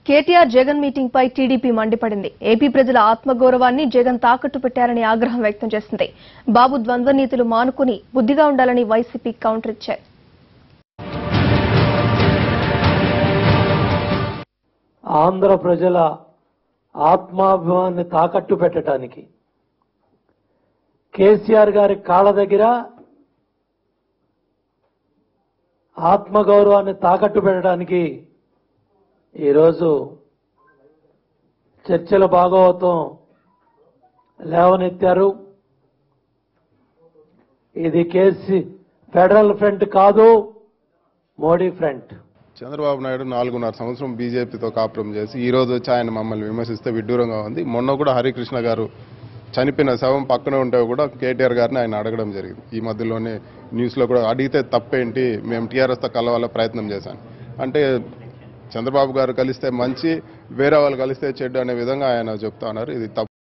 KTR Jagan meeting పై TDP మండిపడింది. AP ప్రజల ఆత్మగౌరవాన్ని జగన్ తాకట్టు పెట్టారని ఆగ్రహం వ్యక్తం చేసింది. బాబు ద్వంద్వ నీతులు మానుకుని బుద్ధిగా ఉండాలని వైసీపీ కౌంటర్ ఇచ్చారు. ఆంధ్ర ప్రజల ఆత్మాభిమానాన్ని తాకట్టు పెట్టడానికి కేసీఆర్ గారి కాళ్ళ దగ్గర ఆత్మగౌరవాన్ని తాకట్టు పెట్టడానికి ఈరోజు చర్చల భాగవతం లేవనెత్తారు. ఇది ఫెడరల్ ఫ్రంట్ కాదు, మోడీ ఫ్రంట్. చంద్రబాబు నాయుడు 4.5 సంవత్సరం బీజేపీతో కాపురం చేసి ఈ రోజు వచ్చి ఆయన మమ్మల్ని విమర్శిస్తే విడ్డూరంగా ఉంది. మొన్న కూడా హరికృష్ణ గారు చనిపోయిన శవం పక్కన ఉంటే కూడా కేటీఆర్ గారిని ఆయన అడగడం జరిగింది. ఈ మధ్యలోనే న్యూస్లో కూడా అడిగితే తప్పేంటి, మేము టీఆర్ఎస్తో కలవాల ప్రయత్నం చేశాను అంటే చంద్రబాబు గారు కలిస్తే మంచి, వేరే వాళ్ళు కలిస్తే చెడ్డు అనే విధంగా ఆయన చెప్తా ఉన్నారు. ఇది తప్పు.